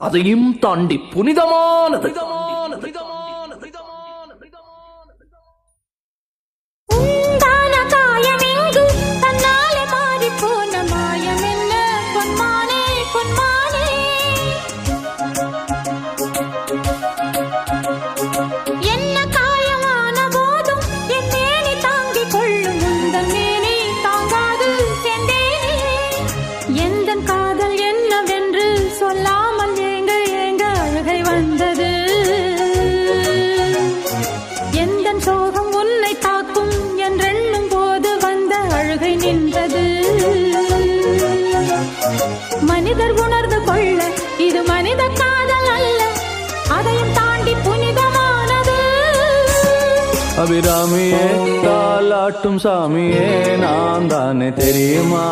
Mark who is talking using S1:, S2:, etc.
S1: அதையும் தாண்டி புனிதமானது.
S2: சொல்லாமல் ஏங்க ஏங்க அழுகை வந்தது. எந்த சோகம் உன்னை தாக்கும் என்றெண்ணும் போது வந்த அழுகை நின்றது. மனிதர் உணர்ந்து கொள்ள இது மனித காதல் அல்ல, அதையும் தாண்டி புனிதமானது.
S3: அபிராமியே தாலாட்டும் சாமியே நான் தானே தெரியுமா?